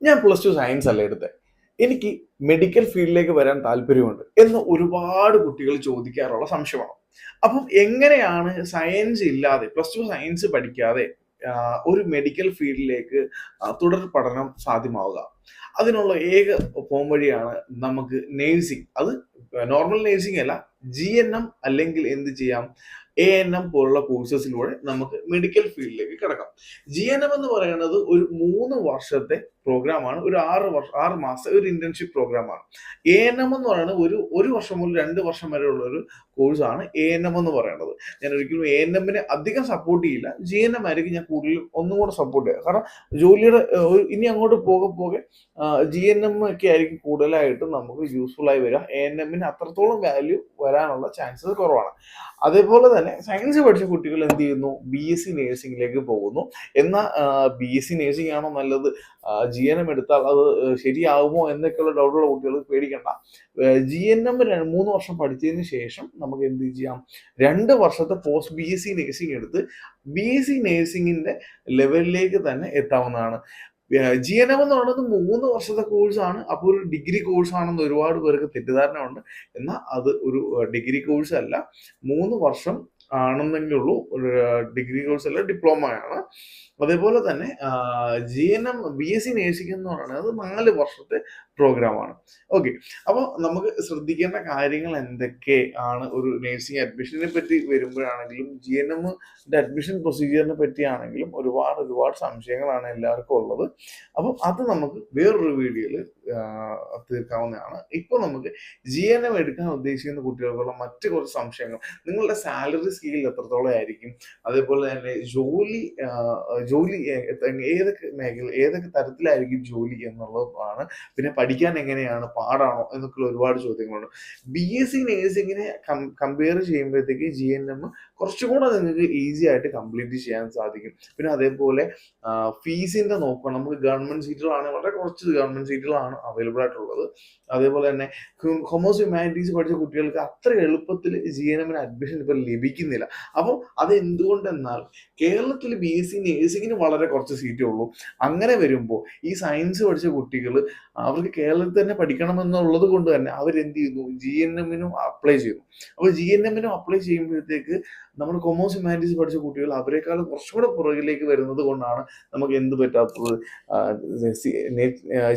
ഞാൻ plus two science അല്ല എടുത്തത്, എനിക്ക് മെഡിക്കൽ ഫീൽഡിലേക്ക് വരാൻ താല്പര്യമുണ്ട് എന്ന് ഒരുപാട് കുട്ടികൾ ചോദിക്കാറുള്ള സംശയമാണ്. അപ്പം എങ്ങനെയാണ് സയൻസ് ഇല്ലാതെ, പ്ലസ് ടു സയൻസ് പഠിക്കാതെ ഒരു മെഡിക്കൽ ഫീൽഡിലേക്ക് തുടർ പഠനം സാധ്യമാവുക? അതിനുള്ള ഏക പോംവഴിയാണ് നമുക്ക് നേഴ്സിംഗ്. അത് നോർമൽ നേഴ്സിംഗ് അല്ല, GNM അല്ലെങ്കിൽ എന്ത് ചെയ്യാം, ANM പോലുള്ള കോഴ്സസിലൂടെ നമുക്ക് മെഡിക്കൽ ഫീൽഡിലേക്ക് കിടക്കാം. GNM എന്ന് പറയുന്നത് ഒരു 3 വർഷത്തെ പ്രോഗ്രാമാണ്, ഒരു 6 മാസം ഒരു ഇന്റേൺഷിപ്പ് പ്രോഗ്രാമാണ്. ANM എന്ന് പറയുന്നത് ഒരു വർഷം മുതൽ 2 വർഷം വരെ ഉള്ള ഒരു കോഴ്സാണ് ANM എന്ന് പറയുന്നത്. ഞാൻ ഒരിക്കലും ANMനെ അധികം സപ്പോർട്ട് ചെയ്യില്ല, GNM ആയിരിക്കും ഞാൻ കൂടുതലും ഒന്നും കൂടെ സപ്പോർട്ട് ചെയ്യുക. കാരണം ജോലിയുടെ ഇനി അങ്ങോട്ട് പോകെ പോകെ GNM ഒക്കെ ആയിരിക്കും കൂടുതലായിട്ടും നമുക്ക് യൂസ്ഫുൾ ആയി വരിക. ANMന് അത്രത്തോളം വാല്യൂ വരാനുള്ള ചാൻസസ് കുറവാണ്. അതേപോലെ തന്നെ സയൻസ് പഠിച്ച കുട്ടികൾ എന്ത് ചെയ്യുന്നു, BSc നേഴ്സിംഗിലേക്ക് പോകുന്നു. എന്നാൽ BSc നേഴ്സിംഗ് ആണോ നല്ലത്, GNM എടുത്താൽ അത് ശരിയാവുമോ എന്നൊക്കെയുള്ള ഡൗട്ടുള്ള കുട്ടികൾ പേടിക്കണ്ട. GNM 3 വർഷം പഠിച്ചതിന് ശേഷം നമുക്ക് എന്ത് ചെയ്യാം, 2 വർഷത്തെ പോസ്റ്റ് BSc നേഴ്സിംഗ് എടുത്ത് BSc നേഴ്സിംഗിന്റെ ലെവലിലേക്ക് തന്നെ എത്താവുന്നതാണ്. GNM എന്ന് പറയുന്നത് 3 വർഷത്തെ കോഴ്സാണ്. അപ്പോൾ ഒരു ഡിഗ്രി കോഴ്സ് ആണെന്ന് ഒരുപാട് പേർക്ക് തെറ്റിദ്ധാരണ ഉണ്ട്. എന്നാൽ അത് ഒരു ഡിഗ്രി കോഴ്സ് അല്ല, 3 വർഷം ആണെന്നെങ്കിൽ ഉള്ളൂ. ഒരു ഡിഗ്രി കോഴ്സ് അല്ല, ഡിപ്ലോമയാണ്. അതേപോലെ തന്നെ GNM BSc നേഴ്സിംഗ് എന്ന് പറയുന്നത് 4 വർഷത്തെ പ്രോഗ്രാമാണ്. ഓക്കെ, അപ്പോൾ നമുക്ക് ശ്രദ്ധിക്കേണ്ട കാര്യങ്ങൾ എന്തൊക്കെ ആണ് ഒരു നേഴ്സിംഗ് അഡ്മിഷനെ പറ്റി വരുമ്പോഴാണെങ്കിലും GNMന്റെ അഡ്മിഷൻ പ്രൊസീജിയറിനെ പറ്റിയാണെങ്കിലും ഒരുപാട് സംശയങ്ങളാണ് എല്ലാവർക്കും ഉള്ളത്. അപ്പം അത് നമുക്ക് വേറൊരു വീഡിയോയിൽ തീർക്കാവുന്നതാണ്. ഇപ്പോൾ നമുക്ക് GNM എടുക്കാൻ ഉദ്ദേശിക്കുന്ന കുട്ടികൾക്കുള്ള മറ്റ് കുറച്ച് സംശയങ്ങൾ: നിങ്ങളുടെ സാലറി സ്കെയിൽ എത്രത്തോളം ആയിരിക്കും, അതേപോലെ തന്നെ ജോലി ഏതൊക്കെ മേഖല, ഏതൊക്കെ തരത്തിലായിരിക്കും ജോലി എന്നുള്ളതാണ്. പിന്നെ പഠിക്കാൻ എങ്ങനെയാണ്, പാടാണോ എന്നൊക്കെയുള്ള ഒരുപാട് ചോദ്യങ്ങളുണ്ട്. BSc നേഴ്സിങ്ങിനെ കമ്പയർ ചെയ്യുമ്പോഴത്തേക്ക് GNM കുറച്ചും കൂടെ നിങ്ങൾക്ക് ഈസി ആയിട്ട് കംപ്ലീറ്റ് ചെയ്യാൻ സാധിക്കും. പിന്നെ അതേപോലെ ഫീസിന്റെ നോക്കണം. നമുക്ക് ഗവൺമെന്റ് സീറ്റുകളാണെങ്കിൽ വളരെ കുറച്ച് ഗവൺമെന്റ് സീറ്റുകളാണ് അവൈലബിൾ ആയിട്ടുള്ളത്. അതേപോലെ തന്നെ കൊമേഴ്സ് ഹ്യൂമാനിറ്റീസ് പഠിച്ച കുട്ടികൾക്ക് അത്ര എളുപ്പത്തിൽ GNMന് അഡ്മിഷൻ ഇപ്പോൾ ലഭിക്കുന്നില്ല. അപ്പോൾ അത് എന്തുകൊണ്ടെന്നാൽ കേരളത്തിൽ BSc നേഴ്സിങ്ങിന് വളരെ കുറച്ച് സീറ്റേ ഉള്ളൂ. അങ്ങനെ വരുമ്പോൾ ഈ സയൻസ് പഠിച്ച കുട്ടികൾ അവർക്ക് കേരളത്തിൽ തന്നെ പഠിക്കണമെന്നുള്ളത് കൊണ്ട് തന്നെ അവരെന്ത് ചെയ്യുന്നു, GNMനും അപ്ലൈ ചെയ്യുന്നു. അപ്പോൾ GNMനും അപ്ലൈ ചെയ്യുമ്പോഴത്തേക്ക് നമ്മൾ കൊമേഴ്സ് ഹ്യൂമാനിറ്റീസ് പഠിച്ച കുട്ടികൾ അവരെക്കാളും കുറച്ചുകൂടെ പുറകിലേക്ക് വരുന്നത് കൊണ്ടാണ് നമുക്ക് എന്ത് പറ്റാത്തത്,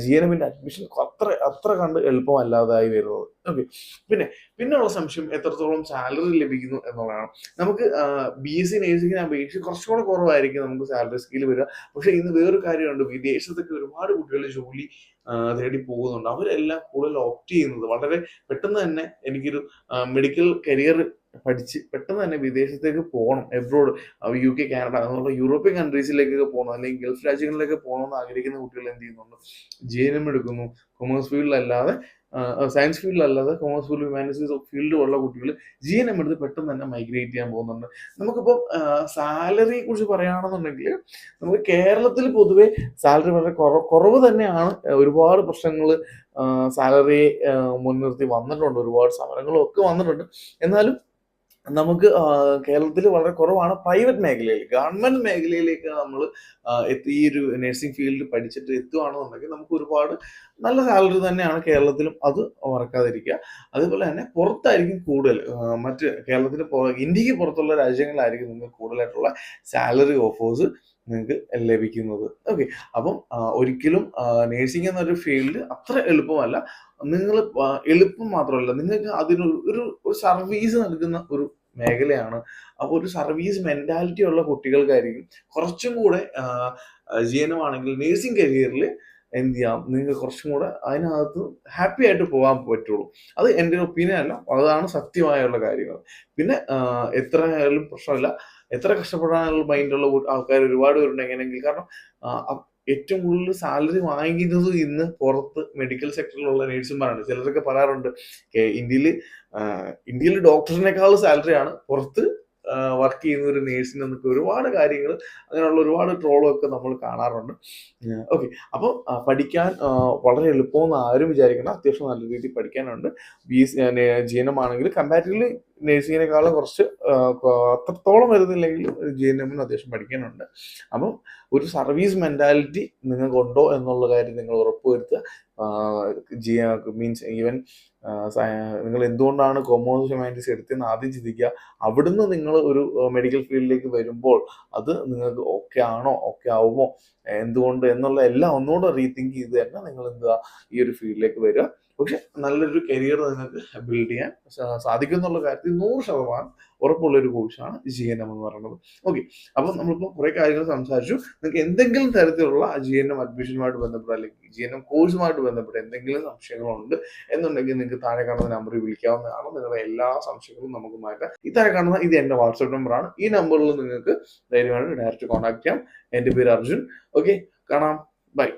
GNMന്റെ അഡ്മിഷൻ അത്ര കണ്ട് എളുപ്പമല്ലാതായി വരുന്നത്. ഓക്കെ, പിന്നെയുള്ള സംശയം എത്രത്തോളം സാലറി ലഭിക്കുന്നു എന്നുള്ളതാണ്. നമുക്ക് BSc നേഴ്സിംഗിനെ അപേക്ഷിച്ച് കുറച്ചുകൂടെ കുറവായിരിക്കും നമുക്ക് സാലറി സ്കെയിൽ വരിക. പക്ഷെ ഇന്ന് വേറൊരു കാര്യമുണ്ട്, വിദേശത്തൊക്കെ ഒരുപാട് കുട്ടികൾ ജോലി തേടി പോകുന്നുണ്ട്. അവരെല്ലാം കൂടുതൽ ഓപ്റ്റ് ചെയ്യുന്നത് വളരെ പെട്ടെന്ന് തന്നെ എനിക്കൊരു മെഡിക്കൽ കരിയർ പഠിച്ച് പെട്ടെന്ന് തന്നെ വിദേശത്തേക്ക് പോകണം, എബ്രോഡ്, UK, കാനഡ എന്നുള്ള യൂറോപ്യൻ കൺട്രീസിലേക്കൊക്കെ പോകണം, അല്ലെങ്കിൽ ഗൾഫ് രാജ്യങ്ങളിലേക്ക് പോകണമെന്ന് ആഗ്രഹിക്കുന്ന കുട്ടികൾ എന്ത് ചെയ്യുന്നുണ്ട്, GNM എടുക്കുന്നു. കൊമേഴ്സ് ഫീൽഡിലല്ലാതെ, സയൻസ് ഫീൽഡിലല്ലാതെ കൊമേഴ്സ് ഫീൽഡ്, ഹ്യൂമാനിറ്റീസ് ഫീൽഡ് ഉള്ള കുട്ടികൾ GNM എടുത്ത് പെട്ടെന്ന് തന്നെ മൈഗ്രേറ്റ് ചെയ്യാൻ പോകുന്നുണ്ട്. നമുക്കിപ്പോൾ സാലറിയെ കുറിച്ച് പറയുകയാണെന്നുണ്ടെങ്കിൽ നമുക്ക് കേരളത്തിൽ പൊതുവെ സാലറി വളരെ കുറവ് തന്നെയാണ്. ഒരുപാട് പ്രശ്നങ്ങൾ സാലറി മുൻനിർത്തി വന്നിട്ടുണ്ട്, ഒരുപാട് സമരങ്ങളും ഒക്കെ വന്നിട്ടുണ്ട്. എന്നാലും നമുക്ക് കേരളത്തിൽ വളരെ കുറവാണ്. പ്രൈവറ്റ് മേഖലയിൽ, ഗവൺമെന്റ് മേഖലയിലേക്ക് നമ്മൾ ഈ ഒരു നഴ്സിംഗ് ഫീൽഡ് പഠിച്ചിട്ട് എത്തുകയാണെന്നുണ്ടെങ്കിൽ നമുക്ക് ഒരുപാട് നല്ല സാലറി തന്നെയാണ് കേരളത്തിലും, അത് മറക്കാതിരിക്കുക. അതേപോലെ തന്നെ പുറത്തായിരിക്കും കൂടുതൽ, മറ്റ് കേരളത്തിന് ഇന്ത്യക്ക് പുറത്തുള്ള രാജ്യങ്ങളിലായിരിക്കും നിങ്ങൾക്ക് കൂടുതലായിട്ടുള്ള സാലറി ഓഫേഴ്സ് നിങ്ങൾക്ക് ലഭിക്കുന്നത്. ഓക്കെ, അപ്പം ഒരിക്കലും നേഴ്സിംഗ് എന്നൊരു ഫീൽഡ് അത്ര എളുപ്പമല്ല. നിങ്ങൾ എളുപ്പം മാത്രമല്ല, നിങ്ങൾക്ക് അതിനൊരു ഒരു സർവീസ് നൽകുന്ന ഒരു മേഖലയാണ്. അപ്പോൾ ഒരു സർവീസ് മെന്റാലിറ്റി ഉള്ള കുട്ടികൾക്കായിരിക്കും കുറച്ചും കൂടെ GNM ആണെങ്കിൽ നേഴ്സിംഗ് കരിയറിൽ എന്ത് ചെയ്യാം, നിങ്ങൾക്ക് കുറച്ചും കൂടെ അതിനകത്ത് ഹാപ്പി ആയിട്ട് പോകാൻ പറ്റുള്ളൂ. അത് എൻ്റെ ഒരു ഒപ്പീനിയൻ അല്ല, അതാണ് സത്യമായുള്ള കാര്യങ്ങൾ. പിന്നെ എത്ര ആയാലും പ്രശ്നമില്ല, എത്ര കഷ്ടപ്പെടാനുള്ള മൈൻഡുള്ള ആൾക്കാർ ഒരുപാട് പേരുണ്ട് എങ്ങനെയെങ്കിൽ. കാരണം ഏറ്റവും കൂടുതൽ സാലറി വാങ്ങിക്കുന്നത് ഇന്ന് പുറത്ത് മെഡിക്കൽ സെക്ടറിലുള്ള നേഴ്സുമാരാണ്. ചിലരൊക്കെ പറയാറുണ്ട്, ഇന്ത്യയിൽ ഡോക്ടറിനേക്കാൾ സാലറിയാണ് പുറത്ത് വർക്ക് ചെയ്യുന്ന ഒരു നേഴ്സിന് എന്നൊക്കെ ഒരുപാട് കാര്യങ്ങൾ, അങ്ങനെയുള്ള ഒരുപാട് ട്രോളൊക്കെ നമ്മൾ കാണാറുണ്ട്. ഓക്കെ, അപ്പോൾ പഠിക്കാൻ വളരെ എളുപ്പമെന്ന് ആരും വിചാരിക്കണം. അത്യാവശ്യം നല്ല രീതിയിൽ പഠിക്കാനുണ്ട്. GNM ആണെങ്കിൽ കമ്പാരിറ്റീവ്ലി നേഴ്സിങ്ങിനേക്കാളും കുറച്ച് അത്രത്തോളം വരുന്നില്ലെങ്കിൽ GNM അത്യാവശ്യം പഠിക്കാനുണ്ട്. അപ്പം ഒരു സർവീസ് മെന്റാലിറ്റി നിങ്ങൾക്കുണ്ടോ എന്നുള്ള കാര്യം നിങ്ങൾ ഉറപ്പുവരുത്തുക. മീൻസ് ഈവൻ നിങ്ങൾ എന്തുകൊണ്ടാണ് കൊമേഴ്സ് ഹ്യൂമാനിറ്റീസ് എടുത്തതെന്ന് ആദ്യം ചിന്തിക്കുക. അവിടുന്ന് നിങ്ങൾ ഒരു മെഡിക്കൽ ഫീൽഡിലേക്ക് വരുമ്പോൾ അത് നിങ്ങൾക്ക് ഓക്കെ ആണോ, ഓക്കെ ആവുമോ, എന്തുകൊണ്ട് എന്നുള്ള എല്ലാം ഒന്നുകൂടെ റീതിങ്ക് ചെയ്ത് തന്നെ നിങ്ങൾ എന്താ ഈ ഒരു ഫീൽഡിലേക്ക് വരിക. പക്ഷെ നല്ലൊരു കരിയർ നിങ്ങൾക്ക് ബിൽഡ് ചെയ്യാൻ സാധിക്കും എന്നുള്ള കാര്യത്തിൽ 100% ഉറപ്പുള്ള ഒരു കോഴ്സാണ് GNM എന്ന് പറയുന്നത്. ഓക്കെ, അപ്പം നമ്മളിപ്പോൾ കുറെ കാര്യങ്ങൾ സംസാരിച്ചു. നിങ്ങൾക്ക് എന്തെങ്കിലും തരത്തിലുള്ള GNM അഡ്മിഷനുമായിട്ട് ബന്ധപ്പെട്ട് അല്ലെങ്കിൽ GNM കോഴ്സുമായിട്ട് ബന്ധപ്പെട്ട് എന്തെങ്കിലും സംശയങ്ങളുണ്ട് എന്നുണ്ടെങ്കിൽ നിങ്ങൾക്ക് താഴെ കാണുന്ന നമ്പറിൽ വിളിക്കാവുന്നതാണ്. നിങ്ങളുടെ എല്ലാ സംശയങ്ങളും നമുക്ക് മാറ്റാം. ഈ താഴെ കാണുന്ന ഇത് എൻ്റെ വാട്സ്ആപ്പ് നമ്പറാണ്. ഈ നമ്പറിൽ നിങ്ങൾക്ക് ധൈര്യമായിട്ട് ഡയറക്റ്റ് കോൺടാക്ട് ചെയ്യാം. എൻ്റെ പേര് അർജുൻ. ഓക്കെ, കാണാം. ബൈ.